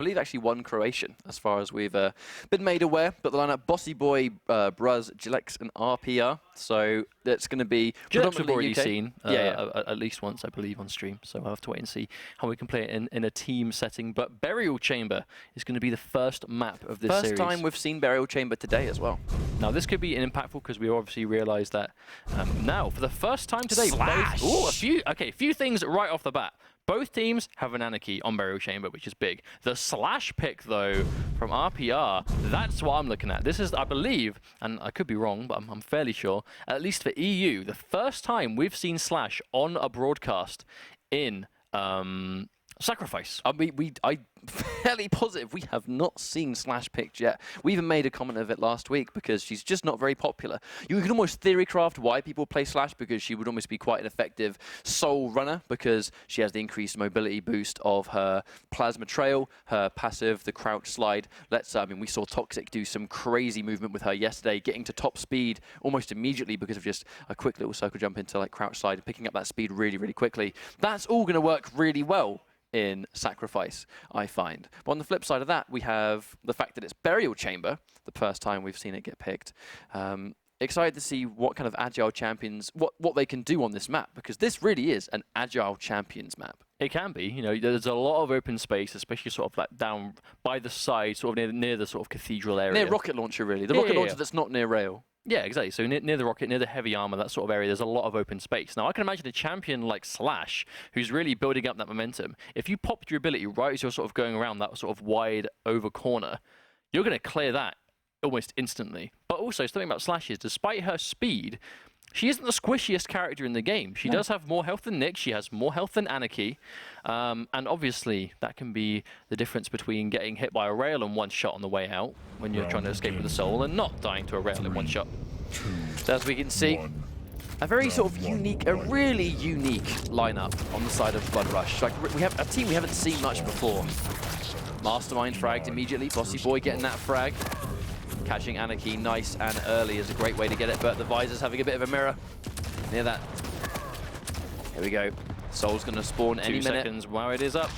believe actually one Croatian, as far as we've been made aware. But the lineup: Bossy Boy, Bruz, Jilex, and RPR. So that's going to be Jilex we've already UK. seen at least once, I believe, on stream. So I'll have to wait and see how we can play it in a team setting. But Burial Chamber is going to be the first map of this series. First time we've seen Burial Chamber today as well. Now this could be impactful because we obviously realised that now for the first time today. Slash. A few things right off the bat. Both teams have an Anarchy on Burial Chamber, which is big. The Slash pick, though, from RPR, that's what I'm looking at. This is, I believe, and I could be wrong, but I'm fairly sure, at least for EU, the first time we've seen Slash on a broadcast in Sacrifice. I'm fairly positive we have not seen Slash picked yet. We even made a comment of it last week because she's just not very popular. You can almost theorycraft why people play Slash, because she would almost be quite an effective soul runner because she has the increased mobility boost of her plasma trail, her passive, the crouch slide. We saw Toxic do some crazy movement with her yesterday, getting to top speed almost immediately because of just a quick little circle jump into like crouch slide and picking up that speed really, really quickly. That's all going to work really well in Sacrifice, I find. But on the flip side of that, we have the fact that it's Burial Chamber, the first time we've seen it get picked. Excited to see what kind of agile champions, what they can do on this map, because this really is an agile champions map. It can be, you know, there's a lot of open space, especially sort of like down by the side, sort of near the sort of cathedral area. Near rocket launcher, really. The rocket launcher that's not near rail. Yeah, exactly. So near the rocket, near the heavy armor, that sort of area, there's a lot of open space. Now, I can imagine a champion like Slash, who's really building up that momentum. If you popped your ability right as you're sort of going around that sort of wide over corner, you're going to clear that almost instantly. But also, something about Slash is, despite her speed, she isn't the squishiest character in the game. She does have more health than Nick. She has more health than Anarchy. And obviously, that can be the difference between getting hit by a rail in one shot on the way out when you're trying to escape with a soul and not dying to a rail in one shot. So as we can see, a very sort of unique, a really unique lineup on the side of Blood Rush. Like, we have a team we haven't seen much before. Mastermind fragged immediately. Bossy Boy getting that frag. Catching Anarchy nice and early is a great way to get it, but the Visor's having a bit of a mirror near that. Here we go. Soul's going to spawn any minute. 2 seconds while it is up.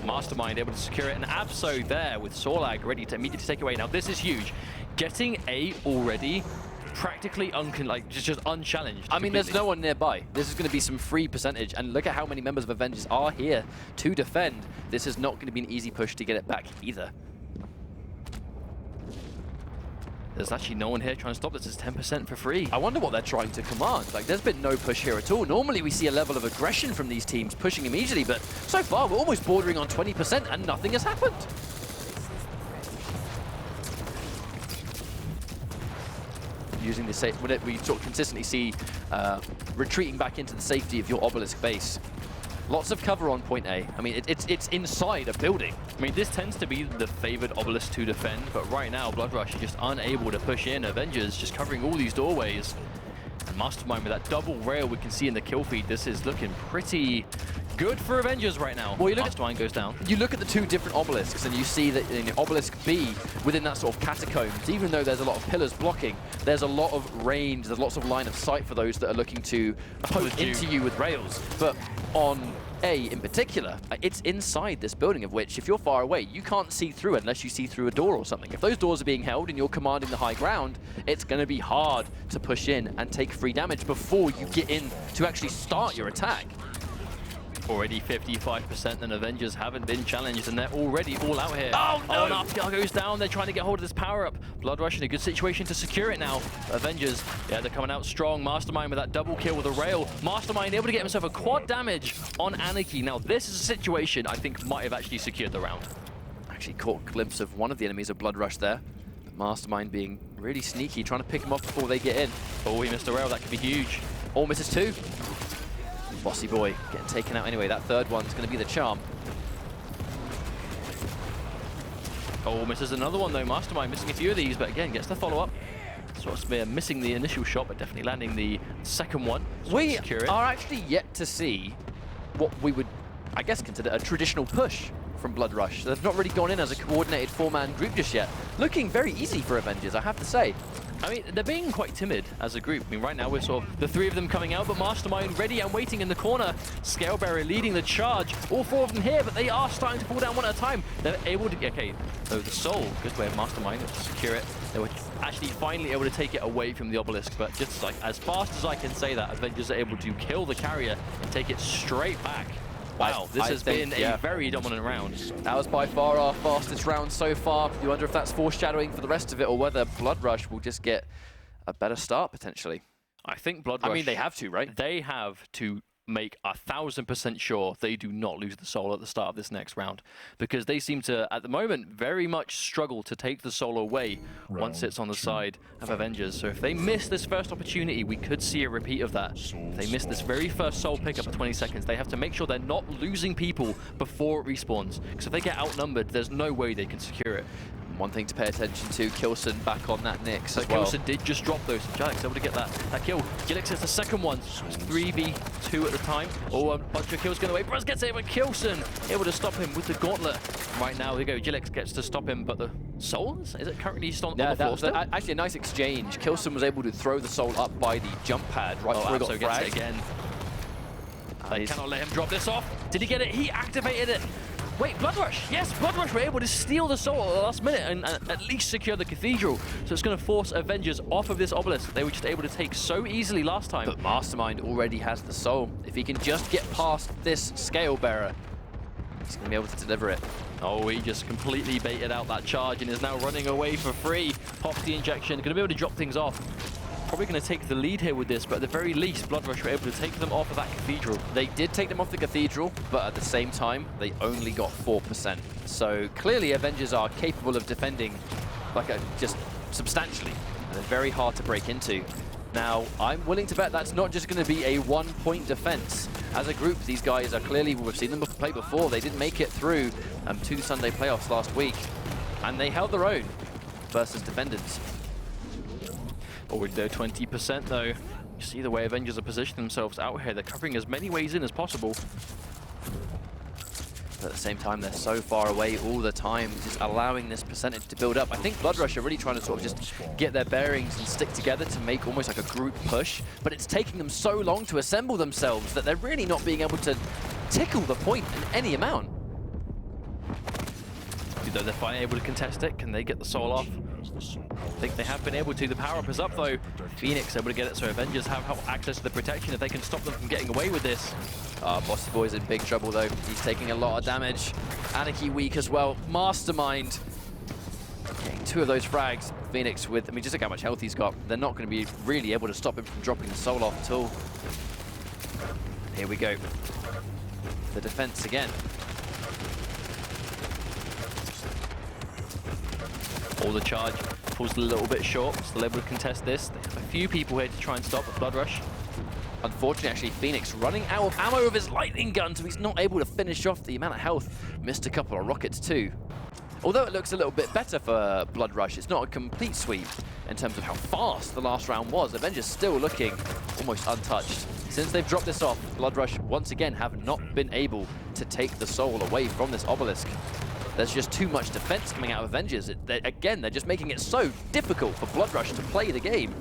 Mastermind able to secure it, and Absol there with Sorlag ready to immediately take away. Now this is huge. Getting A already, practically just unchallenged. I mean, there's no one nearby. This is going to be some free percentage, and look at how many members of Avengers are here to defend. This is not going to be an easy push to get it back either. There's actually no one here trying to stop this. It's 10% for free. I wonder what they're trying to command. Like, there's been no push here at all. Normally, we see a level of aggression from these teams pushing immediately, but so far, we're almost bordering on 20% and nothing has happened. Using the safe, we sort of consistently see retreating back into the safety of your obelisk base. Lots of cover on point A. I mean, it's inside a building. I mean, this tends to be the favored obelisk to defend, but right now, Blood Rush is just unable to push in. Avengers just covering all these doorways. And Mastermind with that double rail we can see in the kill feed. This is looking pretty good for Avengers right now. Well, Mastermind goes down. You look at the two different obelisks and you see that in Obelisk B, within that sort of catacombs, even though there's a lot of pillars blocking, there's a lot of range, there's lots of line of sight for those that are looking to poke into you with rails. But on A in particular, it's inside this building, of which if you're far away, you can't see through it unless you see through a door or something. If those doors are being held and you're commanding the high ground, it's going to be hard to push in and take free damage before you get in to actually start your attack. Already 55%, and Avengers haven't been challenged, and they're already all out here. Oh, no! And RPR goes down. They're trying to get hold of this power-up. Blood Rush in a good situation to secure it now. Avengers, yeah, they're coming out strong. Mastermind with that double kill with a rail. Mastermind able to get himself a quad damage on Anarchy. Now, this is a situation I think might have actually secured the round. Actually caught a glimpse of one of the enemies of Blood Rush there. But Mastermind being really sneaky, trying to pick him off before they get in. Oh, he missed a rail. That could be huge. All misses too. Bossy Boy getting taken out anyway. That third one's going to be the charm. Oh, misses another one though. Mastermind missing a few of these, but again, gets the follow-up. So it's missing the initial shot, but definitely landing the second one. So we are actually yet to see what we would, I guess, consider a traditional push from Blood Rush. They've not really gone in as a coordinated 4-man group just yet. Looking very easy for Avengers, I have to say. I mean, they're being quite timid as a group. I mean, right now we're sort of the three of them coming out, but Mastermind ready and waiting in the corner. Scalebearer leading the charge. All four of them here, but they are starting to fall down one at a time. They're able to get, okay, so the Soul, good way of Mastermind to secure it. They were actually finally able to take it away from the obelisk, but just like as fast as I can say that, Avengers are able to kill the carrier and take it straight back. Wow, this has been a very dominant round. That was by far our fastest round so far. You wonder if that's foreshadowing for the rest of it or whether Blood Rush will just get a better start potentially. I think Blood Rush... I mean, they have to, right? They have to make 1000% sure they do not lose the Soul at the start of this next round, because they seem to, at the moment, very much struggle to take the Soul away once it's on the side of Avengers. So if they miss this first opportunity, we could see a repeat of that. If they miss this very first Soul pickup at 20 seconds, they have to make sure they're not losing people before it respawns, because if they get outnumbered, there's no way they can secure it. One thing to pay attention to, Kilson back on that Nyx as well. Kilson did just drop those. Jilix able to get that kill. Jilix is the second one. 3v2 at the time. Oh, a bunch of kills going away. Bruz gets it, but Kilson able to stop him with the gauntlet. Right now, we go. Jilix gets to stop him, but the Soul, is it currently still on the floor still? Actually a nice exchange. Kilson was able to throw the Soul up by the jump pad right before he got gets fragged. it again. They cannot let him drop this off. Did he get it? He activated it. Wait, Blood Rush! Yes, Blood Rush were able to steal the Soul at the last minute and at least secure the Cathedral. So it's going to force Avengers off of this obelisk they were just able to take so easily last time. But Mastermind already has the Soul. If he can just get past this Scalebearer, he's going to be able to deliver it. Oh, he just completely baited out that charge and is now running away for free. Pops the injection, going to be able to drop things off. Probably going to take the lead here with this, but at the very least, Blood Rush were able to take them off of that Cathedral. They did take them off the Cathedral, but at the same time, they only got 4%. So clearly, Avengers are capable of defending just substantially, and they're very hard to break into. Now, I'm willing to bet that's not just going to be a one-point defense. As a group, these guys are clearly, we've seen them play before, they didn't make it through 2 Sunday playoffs last week, and they held their own versus defendants. Already there 20% though. You see the way Avengers are positioning themselves out here. They're covering as many ways in as possible. But at the same time, they're so far away all the time, just allowing this percentage to build up. I think Blood Rush are really trying to sort of just get their bearings and stick together to make almost like a group push. But it's taking them so long to assemble themselves that they're really not being able to tickle the point in any amount. Though they're finally able to contest it, can they get the Soul off? I think they have been able to. The power-up is up though. Phoenix able to get it, so Avengers have access to the protection if they can stop them from getting away with this. Bossy Boy's in big trouble though. He's taking a lot of damage. Anarchy weak as well. Mastermind getting 2 of those frags. Phoenix with, I mean, just look how much health he's got. They're not going to be really able to stop him from dropping the Soul off at all. Here we go. The defense again. All the charge falls a little bit short. Still able to contest this. They have a few people here to try and stop Blood Rush. Unfortunately, actually, Phoenix running out of ammo with his lightning gun, so he's not able to finish off the amount of health. Missed a couple of rockets too. Although it looks a little bit better for Blood Rush, it's not a complete sweep in terms of how fast the last round was. Avengers still looking almost untouched. Since they've dropped this off, Blood Rush once again have not been able to take the Soul away from this obelisk. There's just too much defense coming out of Avengers. Again, they're just making it so difficult for Blood Rush to play the game.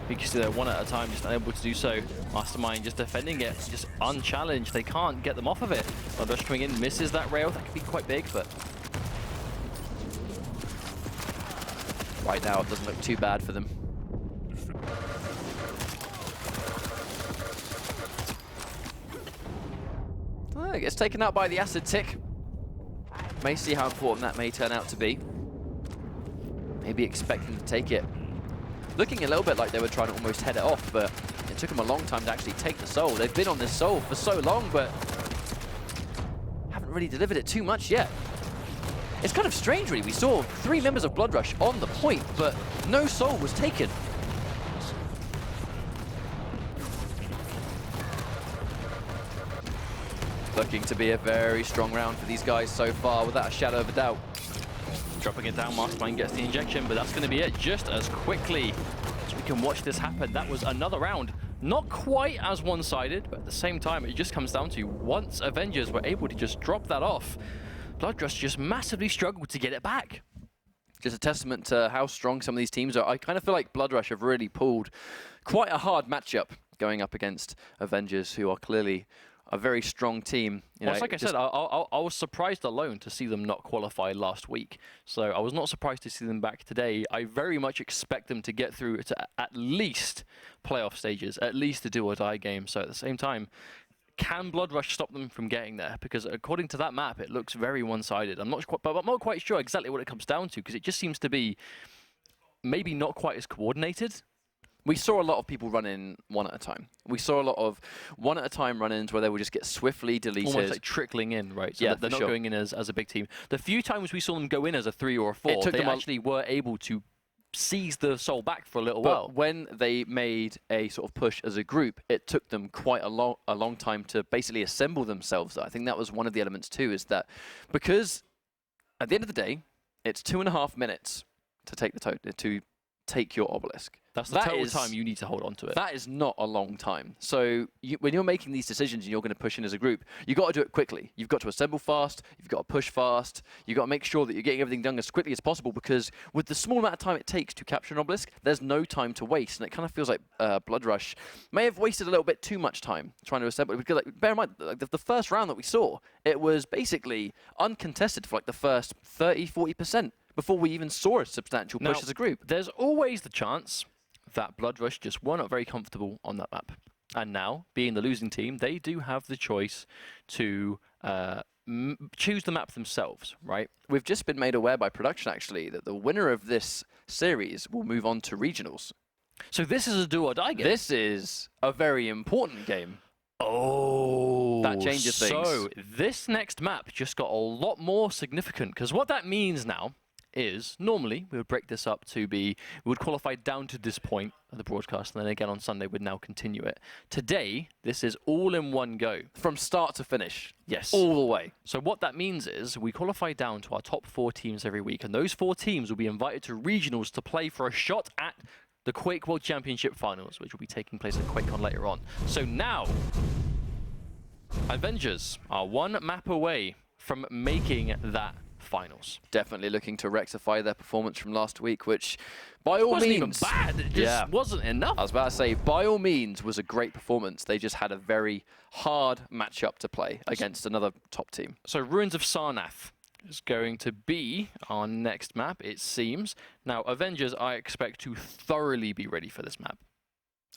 You can see they're one at a time, just unable to do so. Mastermind just defending it, just unchallenged. They can't get them off of it. Blood Rush coming in, misses that rail. That could be quite big, but right now it doesn't look too bad for them. It gets taken out by the acid tick. May see how important that may turn out to be. Maybe expecting to take it. Looking a little bit like they were trying to almost head it off, but it took them a long time to actually take the Soul. They've been on this Soul for so long, but haven't really delivered it too much yet. It's kind of strange, really. We saw 3 members of Blood Rush on the point, but no Soul was taken. Looking to be a very strong round for these guys so far, without a shadow of a doubt. Dropping it down, Mastermind gets the injection, but that's going to be it just as quickly as we can watch this happen. That was another round. Not quite as one-sided, but at the same time, it just comes down to once Avengers were able to just drop that off, Blood Rush just massively struggled to get it back. Just a testament to how strong some of these teams are. I kind of feel like Blood Rush have really pulled quite a hard matchup going up against Avengers, who are clearly a very strong team. Well, it's like I said, I was surprised alone to see them not qualify last week. So I was not surprised to see them back today. I very much expect them to get through to at least playoff stages, at least a do-or-die game. So at the same time, can Blood Rush stop them from getting there? Because according to that map, it looks very one-sided. I'm not quite sure exactly what it comes down to, because it just seems to be maybe not quite as coordinated. We saw a lot of people run in one at a time. We saw a lot of one at a time run-ins where they would just get swiftly deleted. Almost like trickling in, right? So yeah, they're not going in as a big team. The few times we saw them go in as a 3 or a 4, they actually were able to seize the soul back for a little while. But when they made a sort of push as a group, it took them quite a long time to basically assemble themselves. I think that was one of the elements too, is that because at the end of the day, it's 2.5 minutes to take your obelisk. That's the total time you need to hold on to it. That is not a long time. So when you're making these decisions and you're going to push in as a group, you've got to do it quickly. You've got to assemble fast. You've got to push fast. You've got to make sure that you're getting everything done as quickly as possible, because with the small amount of time it takes to capture an obelisk, there's no time to waste. And it kind of feels like Blood Rush may have wasted a little bit too much time trying to assemble it. Because, like, bear in mind, like, the first round that we saw, it was basically uncontested for like the first 30-40% before we even saw a substantial push as a group. There's always the chance that Blood Rush just were not very comfortable on that map. And now, being the losing team, they do have the choice to choose the map themselves, right? We've just been made aware by production, actually, that the winner of this series will move on to regionals. So this is a do-or-die game? This is a very important game. Oh, that changes things. So this next map just got a lot more significant, because what that means now is normally we would break this up to be, we would qualify down to this point of the broadcast, and then again on Sunday we'd now continue it. Today, this is all in one go. From start to finish. Yes. All the way. So what that means is we qualify down to our top 4 teams every week, and those 4 teams will be invited to regionals to play for a shot at the Quake World Championship Finals, which will be taking place at QuakeCon later on. So now, Avengers are 1 map away from making that finals. Definitely looking to rectify their performance from last week, which by all means wasn't even bad. It just wasn't enough. I was about to say, by all means was a great performance. They just had a very hard matchup to play against another top team. So Ruins of Sarnath is going to be our next map, it seems. Now, Avengers, I expect to thoroughly be ready for this map.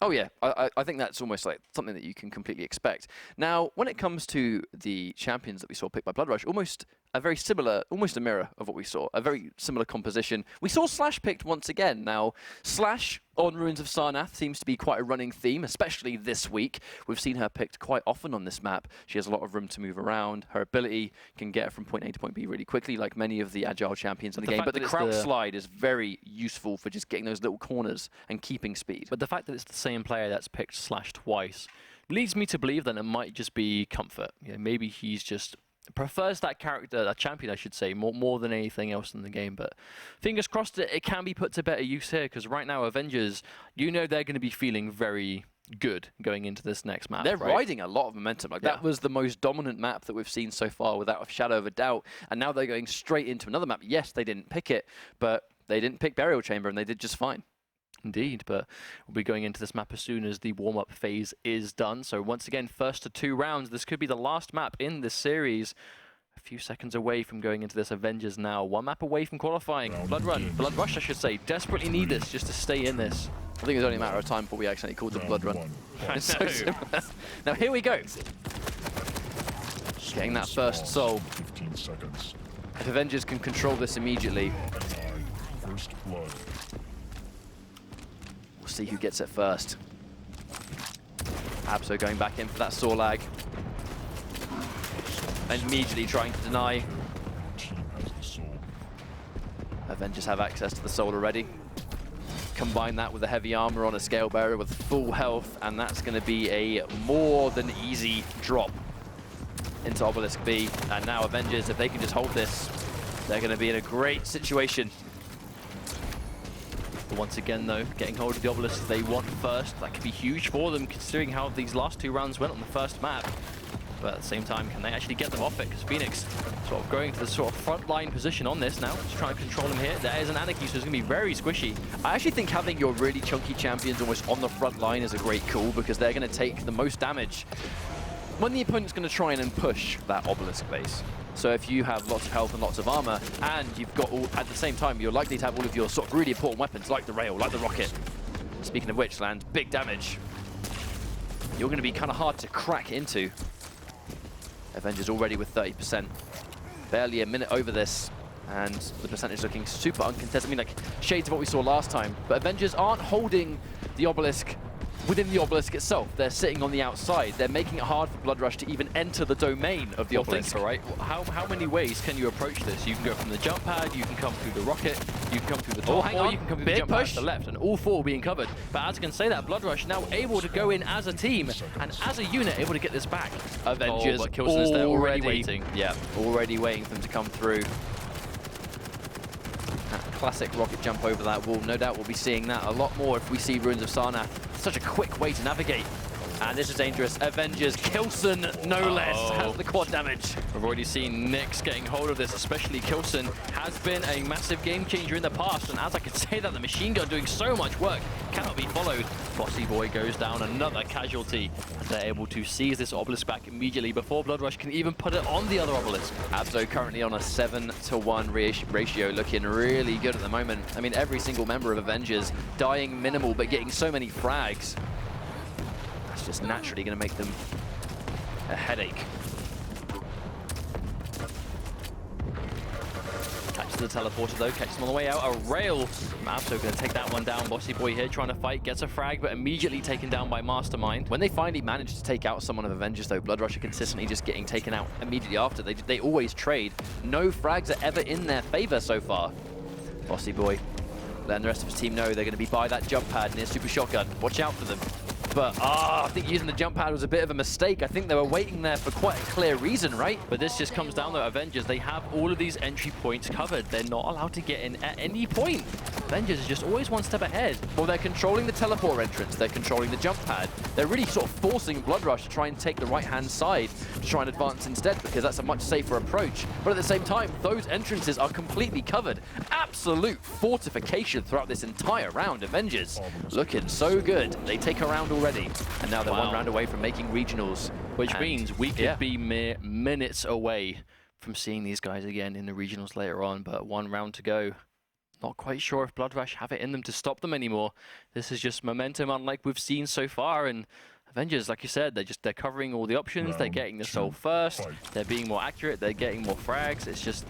Oh yeah, I think that's almost like something that you can completely expect. Now, when it comes to the champions that we saw picked by Blood Rush, almost a very similar, almost a mirror of what we saw, a very similar composition. We saw Slash picked once again. Now, Slash on Ruins of Sarnath seems to be quite a running theme, especially this week. We've seen her picked quite often on this map. She has a lot of room to move around. Her ability can get her from point A to point B really quickly, like many of the agile champions in the game. But the crouch slide is very useful for just getting those little corners and keeping speed. But the fact that it's the same player that's picked Slash twice leads me to believe that it might just be comfort. You know, maybe he's just prefers that character, that champion I should say, more than anything else in the game. But fingers crossed it can be put to better use here, because right now Avengers, you know, they're going to be feeling very good going into this next map. They're riding a lot of momentum. Like, that was the most dominant map that we've seen so far, without a shadow of a doubt. And now they're going straight into another map. Yes, they didn't pick it, but they didn't pick Burial Chamber, and they did just fine. Indeed, but we'll be going into this map as soon as the warm-up phase is done. So once again, first to 2 rounds. This could be the last map in this series. A few seconds away from going into this Avengers now. 1 map away from qualifying. Blood Rush, I should say, desperately need this just to stay in this. I think it's only a matter of time before we accidentally called it Blood Run. It's so similar. Now here we go. Getting that first soul. 15 seconds. If Avengers can control this immediately, First blood. we'll see who gets it first. Abso going back in for that saw lag. And immediately trying to deny. Team has the soul. Avengers have access to the soul already. Combine that with the heavy armor on a scale bearer with full health, and that's going to be a more than easy drop into Obelisk B. And now Avengers, if they can just hold this, they're going to be in a great situation. But once again, though, getting hold of the Obelisk they want first, that could be huge for them, considering how these last 2 rounds went on the first map. But at the same time, can they actually get them off it? Because Phoenix sort of going to the sort of front line position on this now. Just trying to control him here. There is an Anarchy, so it's going to be very squishy. I actually think having your really chunky champions almost on the front line is a great call because they're going to take the most damage when the opponent's going to try and push that obelisk base. So if you have lots of health and lots of armor, and you've got all, at the same time, you're likely to have all of your sort of really important weapons like the rail, like the rocket. Speaking of which, lands big damage. You're going to be kind of hard to crack into. Avengers already with 30%. Barely a minute over this, and the percentage looking super uncontested. I mean, like, shades of what we saw last time. But Avengers aren't holding the obelisk within the obelisk itself. They're sitting on the outside. They're making it hard for Blood Rush to even enter the domain of the obelisk. Think, right? How many ways can you approach this? You can go from the jump pad, you can come through the rocket, you can come through the door, or you can come through the jump pad to the left, and all four being covered. But as I can say that, Blood Rush now able to go in as a team and as a unit able to get this back. Avengers but Killson is there already waiting. Yeah, already waiting for them to come through. That classic rocket jump over that wall. No doubt we'll be seeing that a lot more if we see Ruins of Sarnath. Such a quick way to navigate. And this is dangerous. Avengers, Killson, no less, has the quad damage. We've already seen Nyx getting hold of this, especially Killson has been a massive game changer in the past. And as I could say that, the machine gun doing so much work cannot be followed. Bossy Boy goes down, another casualty. They're able to seize this obelisk back immediately before Blood Rush can even put it on the other obelisk. Abzo currently on a 7-to-1 ratio, looking really good at the moment. I mean, every single member of Avengers dying minimal, but getting so many frags. That's just naturally going to make them a headache. Catches the teleporter though, catches him on the way out. A rail. Abso going to take that one down. Bossy Boy here trying to fight, gets a frag, but immediately taken down by Mastermind. When they finally manage to take out someone of Avengers though, Blood Rush are consistently just getting taken out immediately after. They always trade. No frags are ever in their favor so far. Bossy Boy letting the rest of his team know they're going to be by that jump pad near Super Shotgun. Watch out for them. But, I think using the jump pad was a bit of a mistake. I think they were waiting there for quite a clear reason, right? But this just comes down to Avengers. They have all of these entry points covered. They're not allowed to get in at any point. Avengers is just always one step ahead. Well, they're controlling the teleport entrance. They're controlling the jump pad. They're really sort of forcing Blood Rush to try and take the right-hand side to try and advance instead, because that's a much safer approach. But at the same time, those entrances are completely covered. Absolute fortification throughout this entire round. Avengers looking so good. They take a round already, and now they're one round away from making regionals, which means we could be mere minutes away from seeing these guys again in the regionals later on. But one round to go. Not quite sure if Blood Rush have it in them to stop them anymore. This is just momentum unlike we've seen so far, and Avengers, like you said, they're covering all the options. They're getting the soul first. They're being more accurate. They're getting more frags. It's just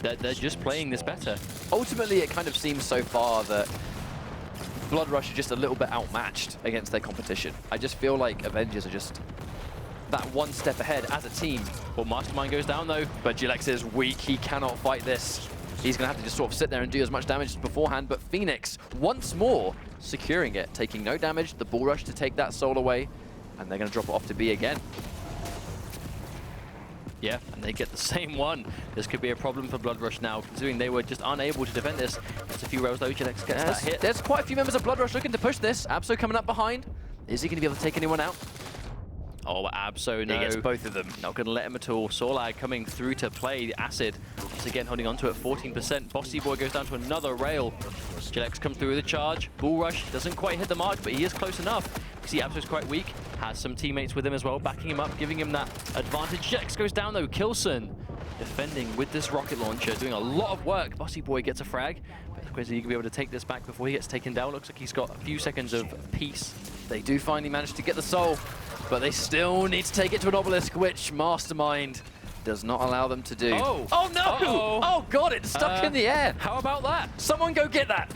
they're just playing this better. Ultimately, it kind of seems so far that Blood Rush are just a little bit outmatched against their competition. I just feel like Avengers are just that one step ahead as a team. Well, Mastermind goes down though. But Gilex is weak. He cannot fight this. He's going to have to just sort of sit there and do as much damage as beforehand. But Phoenix, once more, securing it, taking no damage. The Bull Rush to take that soul away. And they're going to drop it off to B again. Yeah, and they get the same one. This could be a problem for Blood Rush now, considering they were just unable to defend this. There's a few rails though. Gilex gets that hit. There's quite a few members of Blood Rush looking to push this. Abso coming up behind. Is he going to be able to take anyone out? Oh, Abso, no. He gets both of them. Not going to let him at all. Sorlag coming through to play. Acid, once again holding on to it, 14%. Bossy Boy goes down to another rail. Gilex comes through with a charge. Bull Rush doesn't quite hit the mark, but he is close enough. You see Abso's quite weak. Has some teammates with him as well, backing him up, giving him that advantage. Gilex goes down though. Killson defending with this rocket launcher, doing a lot of work. Bossy Boy gets a frag. But of course, he can be able to take this back before he gets taken down. Looks like he's got a few seconds of peace. They do finally manage to get the soul, but they still need to take it to an obelisk, which Mastermind does not allow them to do. Oh, oh no! Oh god, it's stuck in the air. How about that? Someone go get that.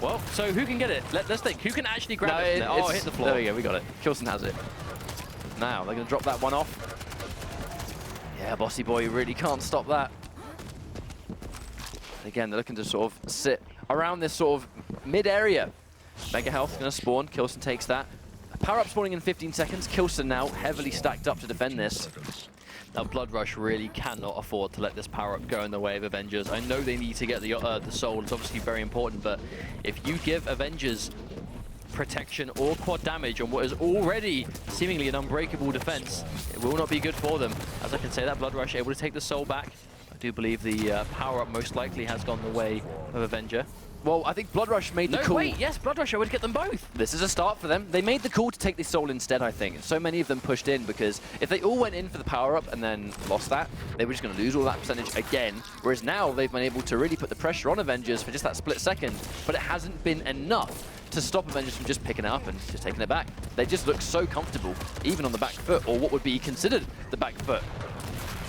Well, so who can get it? Let's think. Who can actually grab it? Oh, it hit the floor. There we go, we got it. Killson has it. Now, they're going to drop that one off. Yeah, Bossy Boy really can't stop that. Again, they're looking to sort of sit around this sort of mid-area. Mega Health going to spawn. Killson takes that. Power-up spawning in 15 seconds. Killson now heavily stacked up to defend this. Now, Blood Rush really cannot afford to let this power-up go in the way of Avengers. I know they need to get the soul. It's obviously very important, but if you give Avengers protection or quad damage on what is already seemingly an unbreakable defense, it will not be good for them. As I can say, that Blood Rush able to take the soul back. I do believe the power-up most likely has gone the way of Avenger. Well, I think Blood Rush made the call. Wait, yes, Blood Rush, I would get them both. This is a start for them. They made the call to take the soul instead, I think. So many of them pushed in because if they all went in for the power-up and then lost that, they were just going to lose all that percentage again. Whereas now they've been able to really put the pressure on Avengers for just that split second, but it hasn't been enough to stop Avengers from just picking it up and just taking it back. They just look so comfortable, even on the back foot, or what would be considered the back foot.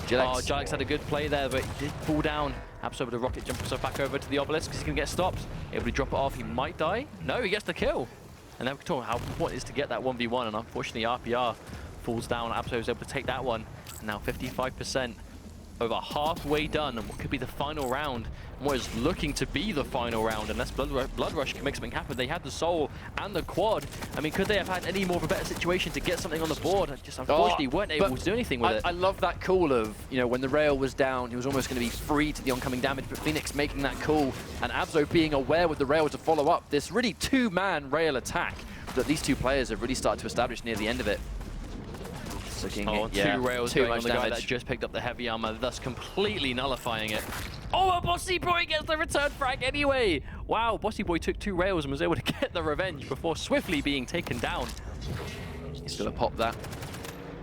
Oh, Jilex had a good play there, but he did fall down. Abs over the rocket, jump himself back over to the obelisk because he's going to get stopped. Able to drop it off, he might die. No, he gets the kill. And then we're talking how important it is to get that 1v1, and unfortunately RPR falls down. Abso is able to take that one. And now 55%, over halfway done, and what could be the final round. And what is looking to be the final round, unless Blood Rush can make something happen. They had the soul and the quad. I mean, could they have had any more of a better situation to get something on the board? Just unfortunately weren't able to do anything with it. I love that call of, you know, when the rail was down, he was almost going to be free to the oncoming damage, but Phoenix making that call, and Abso being aware with the rail to follow up this really two-man rail attack that these two players have really started to establish near the end of it. Two rails going on the guy that just picked up the heavy armor, thus completely nullifying it. Oh, a Bossy Boy gets the return frag anyway! Wow, Bossy Boy took 2 rails and was able to get the revenge before swiftly being taken down. He's going to pop that.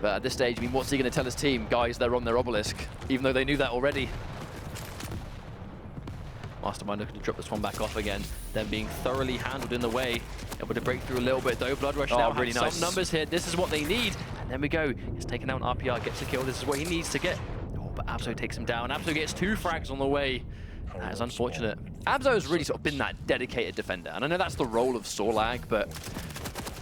But at this stage, I mean, what's he going to tell his team? Guys, they're on their obelisk, even though they knew that already. Mastermind looking to drop this one back off again, then being thoroughly handled in the way. Able to break through a little bit though. Blood Rush now really has nice. some numbers here. This is what they need. And then we go. He's taken down RPR, gets a kill. This is what he needs to get. Oh, but Abso takes him down. Abso gets 2 frags on the way. That is unfortunate. Abso has really sort of been that dedicated defender, and I know that's the role of Sorlag, but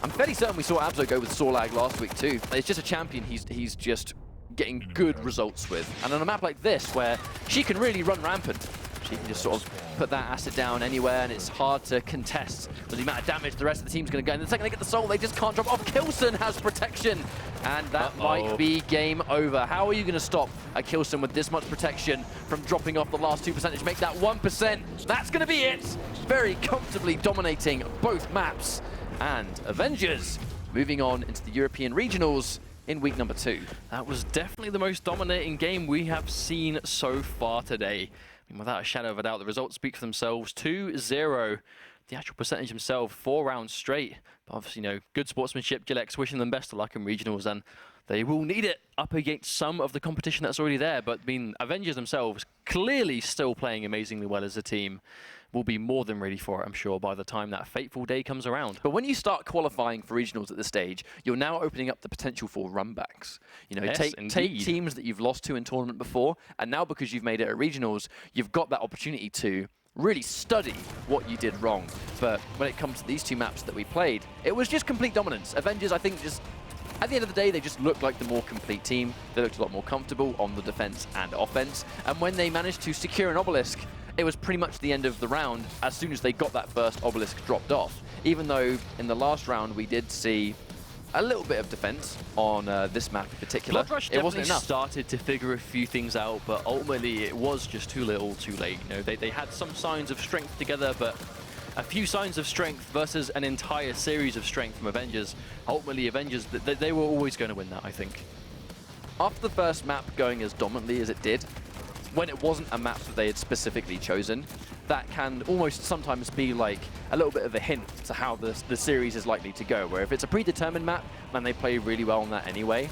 I'm fairly certain we saw Abso go with Sorlag last week too. It's just a champion he's just getting good results with. And on a map like this, where she can really run rampant, she can just sort of put that acid down anywhere, and it's hard to contest with the amount of damage the rest of the team's going to go. And the second they get the soul, they just can't drop off. Kilson has protection, and that might be game over. How are you going to stop a Kilson with this much protection from dropping off the last 2%? Make that 1%. That's going to be it. Very comfortably dominating both maps. And Avengers moving on into the European Regionals in week number 2. That was definitely the most dominating game we have seen so far today. I mean, without a shadow of a doubt, the results speak for themselves. 2-0. The actual percentage himself, 4 rounds straight. But obviously, you know, good sportsmanship. Jilex wishing them best of luck in regionals, and they will need it up against some of the competition that's already there. But I mean, Avengers themselves clearly still playing amazingly well as a team. Will be more than ready for it, I'm sure, by the time that fateful day comes around. But when you start qualifying for regionals at this stage, you're now opening up the potential for runbacks. You know, Yes, take teams that you've lost to in tournament before, and now because you've made it at regionals, you've got that opportunity to really study what you did wrong. But when it comes to these 2 maps that we played, it was just complete dominance. Avengers, I think, just at the end of the day, they just looked like the more complete team. They looked a lot more comfortable on the defense and offense. And when they managed to secure an obelisk, it was pretty much the end of the round as soon as they got that first obelisk dropped off. Even though in the last round we did see a little bit of defense on this map in particular. Blood Rush it wasn't definitely enough. started to figure a few things out, but ultimately it was just too little, too late. You know, they had some signs of strength together, but a few signs of strength versus an entire series of strength from Avengers. Ultimately, Avengers, they were always going to win that, I think. After the first map going as dominantly as it did, when it wasn't a map that they had specifically chosen, that can almost sometimes be like a little bit of a hint to how the series is likely to go, where if it's a predetermined map, then they play really well on that anyway.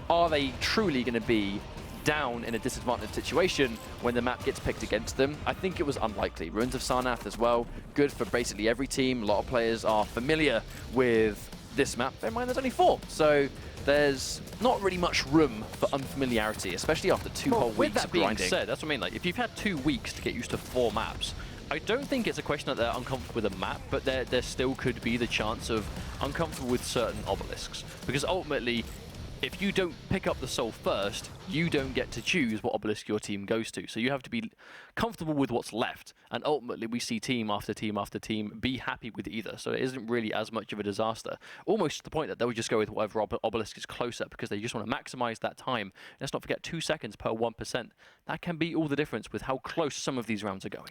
Are they truly going to be down in a disadvantaged situation when the map gets picked against them? I think it was unlikely. Ruins of Sarnath as well, good for basically every team. A lot of players are familiar with this map. Bear in mind there's only 4, so there's not really much room for unfamiliarity, especially after 2 whole With weeks that of being grinding. said, that's what I mean. Like, if you've had 2 weeks to get used to 4 maps, I don't think it's a question that they're uncomfortable with a map, but there still could be the chance of uncomfortable with certain obelisks. Because ultimately, if you don't pick up the soul first, you don't get to choose what obelisk your team goes to. So you have to be comfortable with what's left. And ultimately, we see team after team after team be happy with either. So it isn't really as much of a disaster. Almost to the point that they'll just go with whatever obelisk is closer because they just want to maximize that time. Let's not forget 2 seconds per 1%. That can be all the difference with how close some of these rounds are going.